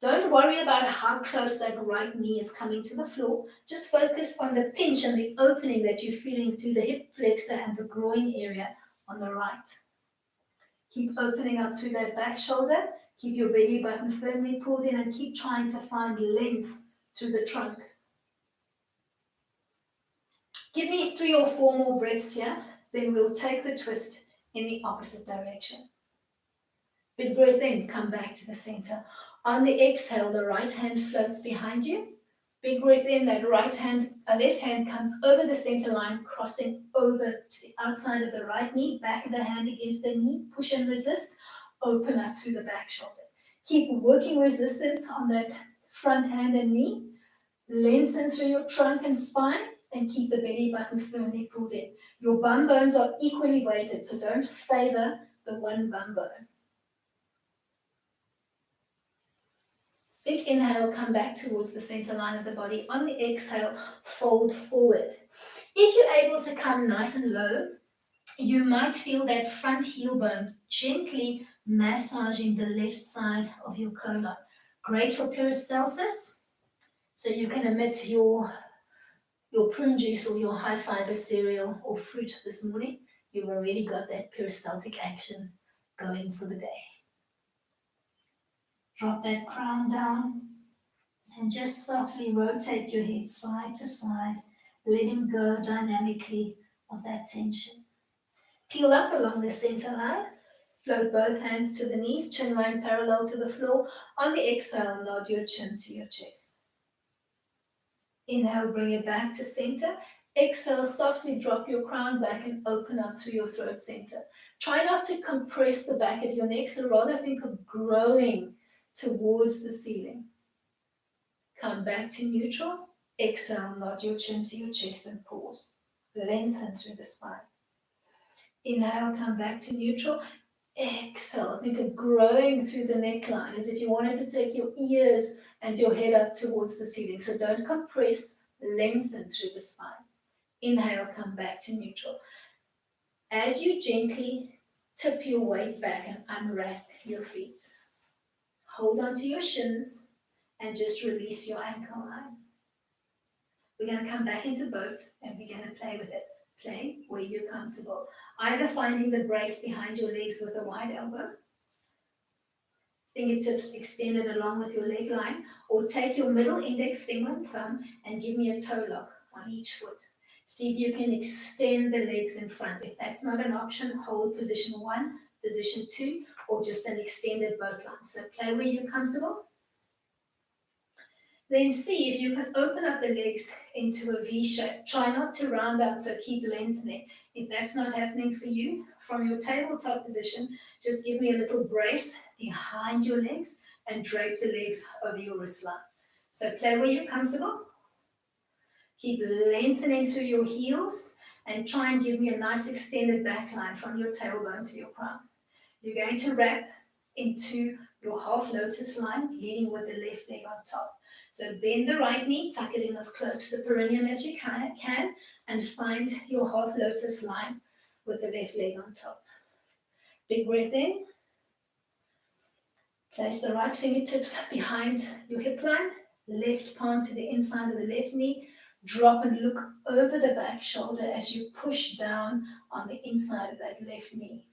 Don't worry about how close that right knee is coming to the floor. Just focus on the pinch and the opening that you're feeling through the hip flexor and the groin area on the right. Keep opening up through that back shoulder. Keep your belly button firmly pulled in and keep trying to find length through the trunk. Give me 3 or 4 more breaths here. Then we'll take the twist in the opposite direction. Big breath in, come back to the center. On the exhale, the right hand floats behind you. Big breath in, that left hand comes over the center line, crossing over to the outside of the right knee, back of the hand against the knee, push and resist, open up through the back shoulder. Keep working resistance on that front hand and knee. Lengthen through your trunk and spine, and keep the belly button firmly pulled in. Your bum bones are equally weighted, so don't favor the one bum bone. Big inhale, come back towards the center line of the body. On the exhale, fold forward. If you're able to come nice and low, you might feel that front heel bone gently massaging the left side of your colon. Great for peristalsis, so you can emit your prune juice or your high fiber cereal or fruit this morning. You've already got that peristaltic action going for the day. Drop that crown down and just softly rotate your head side to side, letting go dynamically of that tension. Peel up along the center line, float both hands to the knees, chin line parallel to the floor. On the exhale, nod your chin to your chest. Inhale, bring it back to center. Exhale, softly drop your crown back and open up through your throat center. Try not to compress the back of your neck, so rather think of growing towards the ceiling. Come back to neutral. Exhale, nod your chin to your chest and pause. Lengthen through the spine. Inhale, come back to neutral. Exhale, think of growing through the neckline as if you wanted to take your ears and your head up towards the ceiling. So don't compress, lengthen through the spine. Inhale, come back to neutral. As you gently tip your weight back and unwrap your feet, hold onto your shins and just release your ankle line. We're going to come back into boat and we're going to play with it. Play where you're comfortable. Either finding the brace behind your legs with a wide elbow, fingertips extended along with your leg line, or take your middle index finger and thumb and give me a toe lock on each foot. See if you can extend the legs in front. If that's not an option, hold position 1, position 2, or just an extended boat line. So play where you're comfortable. Then see if you can open up the legs into a V shape. Try not to round out, so keep lengthening. If that's not happening for you, from your tabletop position, just give me a little brace behind your legs and drape the legs over your wrist line. So play where you're comfortable. Keep lengthening through your heels and try and give me a nice extended back line from your tailbone to your crown. You're going to wrap into your half lotus line, leading with the left leg on top. So bend the right knee, tuck it in as close to the perineum as you can, and find your half lotus line with the left leg on top. Big breath in. Place the right fingertips behind your hip line, left palm to the inside of the left knee. Drop and look over the back shoulder as you push down on the inside of that left knee.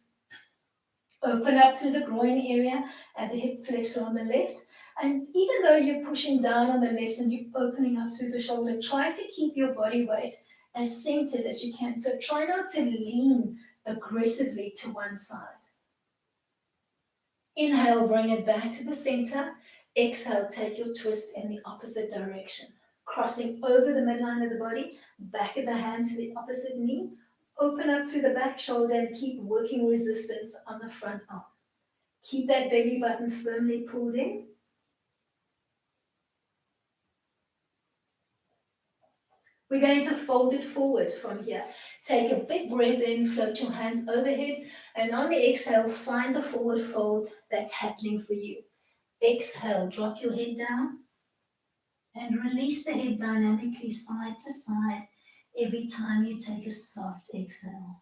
Open up through the groin area at the hip flexor on the left. And even though you're pushing down on the left and you're opening up through the shoulder, try to keep your body weight as centered as you can. So try not to lean aggressively to one side. Inhale, bring it back to the center. Exhale, take your twist in the opposite direction. Crossing over the midline of the body, back of the hand to the opposite knee. Open up through the back shoulder and keep working resistance on the front arm. Keep that belly button firmly pulled in. We're going to fold it forward from here. Take a big breath in, float your hands overhead, and on the exhale, find the forward fold that's happening for you. Exhale, drop your head down, and release the head dynamically side to side every time you take a soft exhale.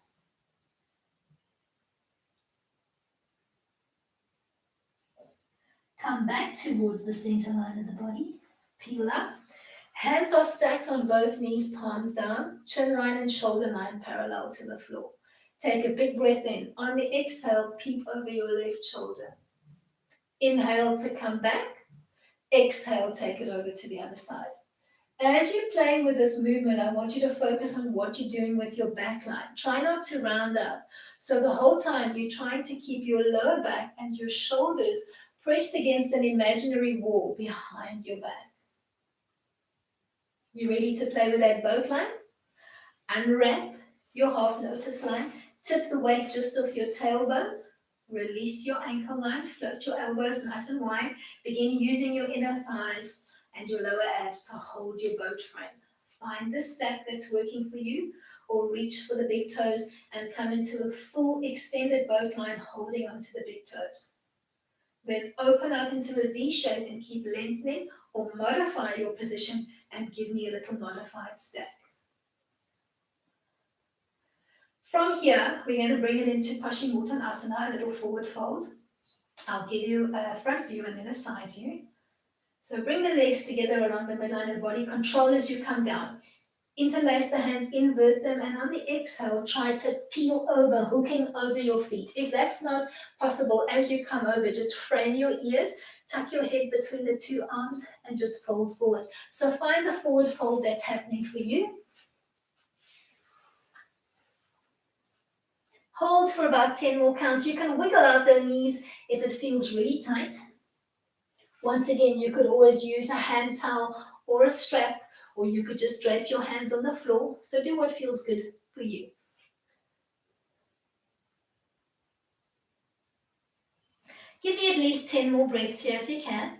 Come back towards the center line of the body. Peel up. Hands are stacked on both knees, palms down, chin line and shoulder line parallel to the floor. Take a big breath in. On the exhale, peep over your left shoulder. Inhale to come back. Exhale, take it over to the other side. As you're playing with this movement, I want you to focus on what you're doing with your back line. Try not to round up. So the whole time you're trying to keep your lower back and your shoulders pressed against an imaginary wall behind your back. You ready to play with that boat line? Unwrap your half lotus line. Tip the weight just off your tailbone. Release your ankle line. Float your elbows nice and wide. Begin using your inner thighs and your lower abs to hold your boat frame. Find the stack that's working for you, or reach for the big toes and come into a full extended boat line holding onto the big toes. Then open up into a V shape and keep lengthening, or modify your position and give me a little modified stack. From here, we're going to bring it into Paschimottanasana, a little forward fold. I'll give you a front view and then a side view. So bring the legs together along the midline of the body. Control as you come down. Interlace the hands, invert them, and on the exhale, try to peel over, hooking over your feet. If that's not possible, as you come over, just frame your ears, tuck your head between the two arms, and just fold forward. So find the forward fold that's happening for you. Hold for about 10 more counts. You can wiggle out the knees if it feels really tight. Once again, you could always use a hand towel or a strap, or you could just drape your hands on the floor. So do what feels good for you. Give me at least 10 more breaths here if you can.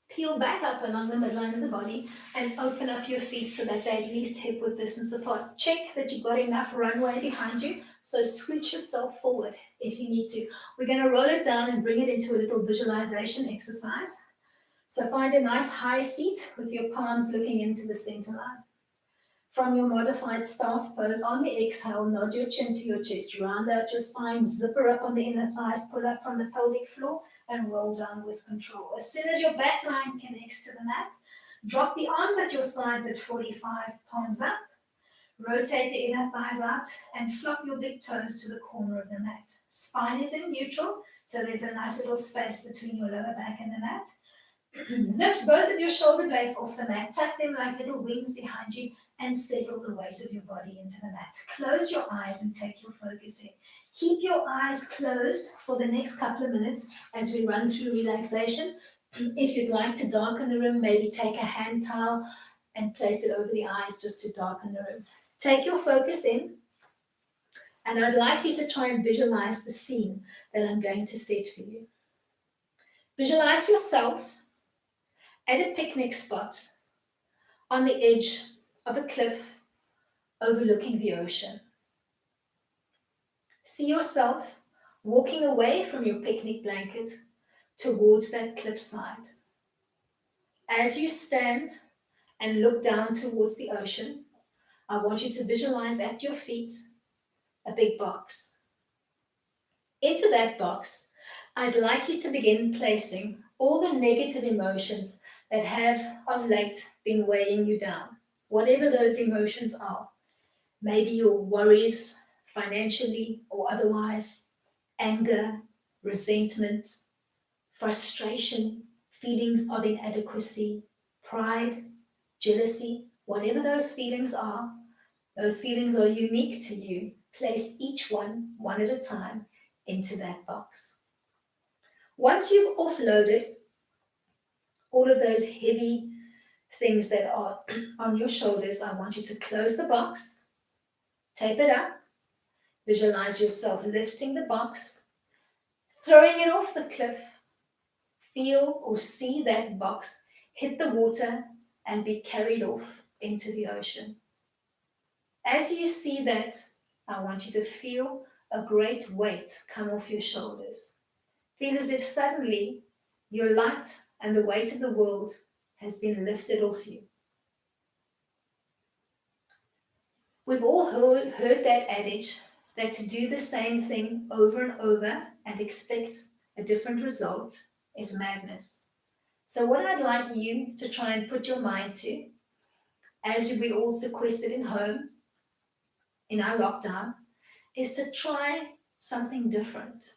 Peel back up along the midline of the body and open up your feet so that they at least hip width distance apart. Check that you've got enough runway behind you, so scooch yourself forward if you need to. We're going to roll it down and bring it into a little visualization exercise. So find a nice high seat with your palms looking into the center line. From your modified staff pose, on the exhale, nod your chin to your chest, round out your spine, zipper up on the inner thighs, pull up from the pelvic floor, and roll down with control. As soon as your back line connects to the mat, drop the arms at your sides at 45, palms up, rotate the inner thighs out, and flop your big toes to the corner of the mat. Spine is in neutral, so there's a nice little space between your lower back and the mat. Lift both of your shoulder blades off the mat, tuck them like little wings behind you, and settle the weight of your body into the mat. Close your eyes and take your focus in. Keep your eyes closed for the next couple of minutes as we run through relaxation. If you'd like to darken the room, maybe take a hand towel and place it over the eyes just to darken the room. Take your focus in, and I'd like you to try and visualize the scene that I'm going to set for you. Visualize yourself at a picnic spot on the edge of a cliff overlooking the ocean. See yourself walking away from your picnic blanket towards that cliffside. As you stand and look down towards the ocean, I want you to visualize at your feet a big box. Into that box, I'd like you to begin placing all the negative emotions that have of late been weighing you down, whatever those emotions are. Maybe your worries, financially or otherwise, anger, resentment, frustration, feelings of inadequacy, pride, jealousy, whatever those feelings are unique to you. Place each one at a time, into that box. Once you've offloaded all of those heavy things that are on your shoulders, I want you to close the box, tape it up, visualize yourself lifting the box, throwing it off the cliff. Feel or see that box hit the water and be carried off into the ocean. As you see that, I want you to feel a great weight come off your shoulders. Feel as if suddenly your light and the weight of the world has been lifted off you. We've all heard that adage that to do the same thing over and over and expect a different result is madness. So, what I'd like you to try and put your mind to, as we all sequestered in home in our lockdown, is to try something different.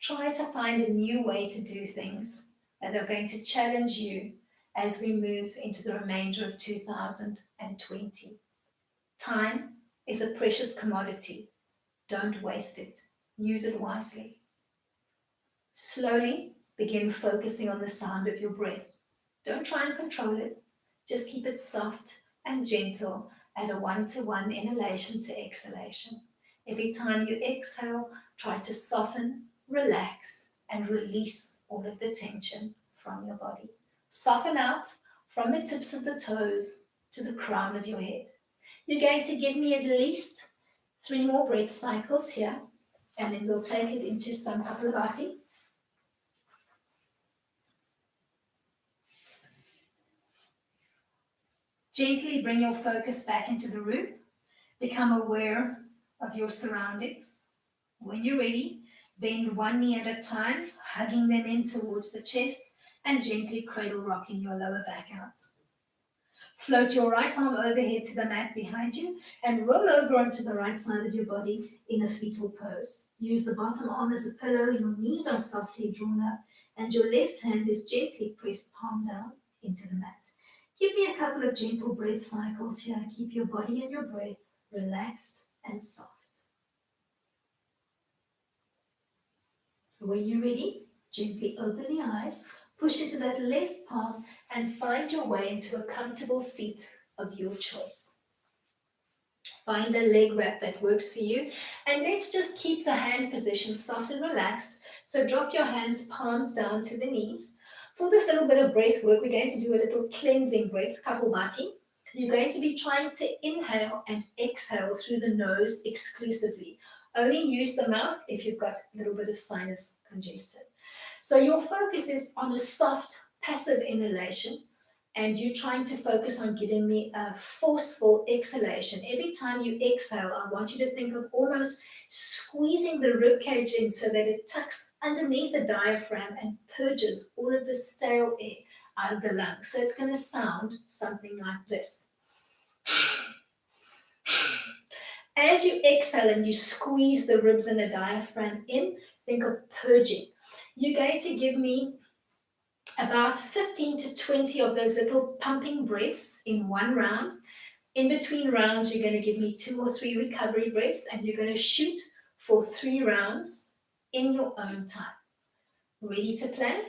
Try to find a new way to do things that are going to challenge you as we move into the remainder of 2020. Time is a precious commodity. Don't waste it. Use it wisely. Slowly begin focusing on the sound of your breath. Don't try and control it. Just keep it soft and gentle at a 1-to-1 inhalation to exhalation. Every time you exhale, try to soften, relax, and release all of the tension from your body. Soften out from the tips of the toes to the crown of your head. You're going to give me at least 3 more breath cycles here, and then we'll take it into some Kapalabhati. Gently bring your focus back into the room. Become aware of your surroundings. When you're ready, bend one knee at a time, hugging them in towards the chest, and gently cradle rocking your lower back out. Float your right arm overhead to the mat behind you and roll over onto the right side of your body in a fetal pose. Use the bottom arm as a pillow, your knees are softly drawn up, and your left hand is gently pressed palm down into the mat. Give me a couple of gentle breath cycles here. Keep your body and your breath relaxed and soft. When you're ready, gently open the eyes, push into that left palm, and find your way into a comfortable seat of your choice. Find a leg wrap that works for you, and let's just keep the hand position soft and relaxed. So drop your hands, palms down to the knees. For this little bit of breath work, we're going to do a little cleansing breath, Kapalabhati. You're going to be trying to inhale and exhale through the nose exclusively. Only use the mouth if you've got a little bit of sinus congestion. So your focus is on a soft, passive inhalation, and you're trying to focus on giving me a forceful exhalation. Every time you exhale, I want you to think of almost squeezing the rib cage in so that it tucks underneath the diaphragm and purges all of the stale air out of the lungs. So it's going to sound something like this. As you exhale and you squeeze the ribs and the diaphragm in, think of purging. You're going to give me about 15 to 20 of those little pumping breaths in one round. In between rounds, you're going to give me 2 or 3 recovery breaths, and you're going to shoot for 3 rounds in your own time. Ready to play?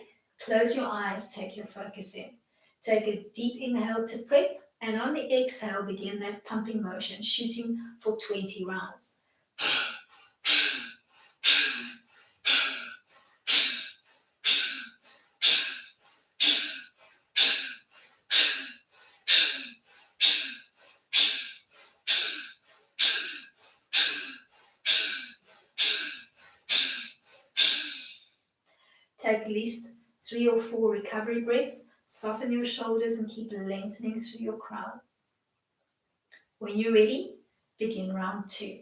Close your eyes, take your focus in. Take a deep inhale to prep, and on the exhale, begin that pumping motion, shooting for 20 rounds. Take at least 3 or 4 recovery breaths. Soften your shoulders and keep lengthening through your crown. When you're ready, begin round 2.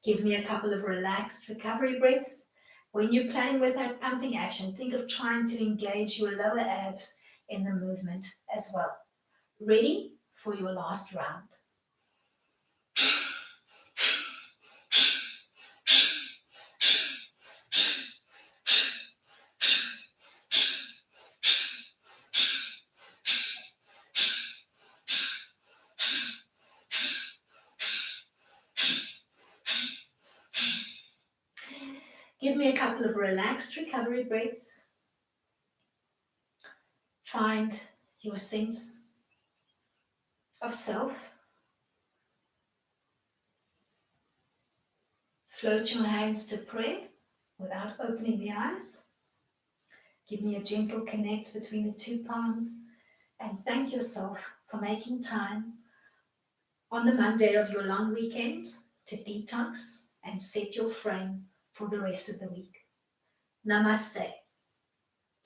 Give me a couple of relaxed recovery breaths. When you're playing with that pumping action, think of trying to engage your lower abs in the movement as well. Ready for your last round. Give me a couple of relaxed recovery breaths. Find your sense of self. Float your hands to prayer without opening the eyes. Give me a gentle connect between the two palms and thank yourself for making time on the Monday of your long weekend to detox and set your frame for the rest of the week. Namaste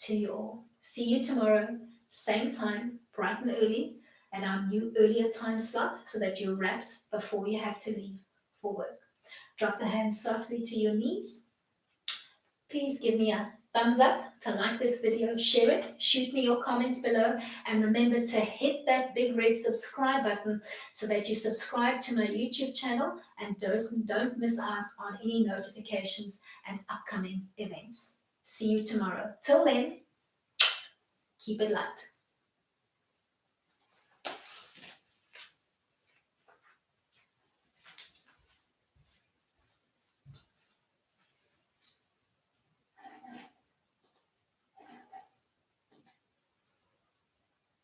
to you all. See you tomorrow, same time, bright and early, at our new earlier time slot so that you're wrapped before you have to leave for work. Drop the hands softly to your knees. Please give me a thumbs up to like this video, share it, shoot me your comments below, and remember to hit that big red subscribe button so that you subscribe to my YouTube channel and don't miss out on any notifications and upcoming events. See you tomorrow. Till then, keep it light.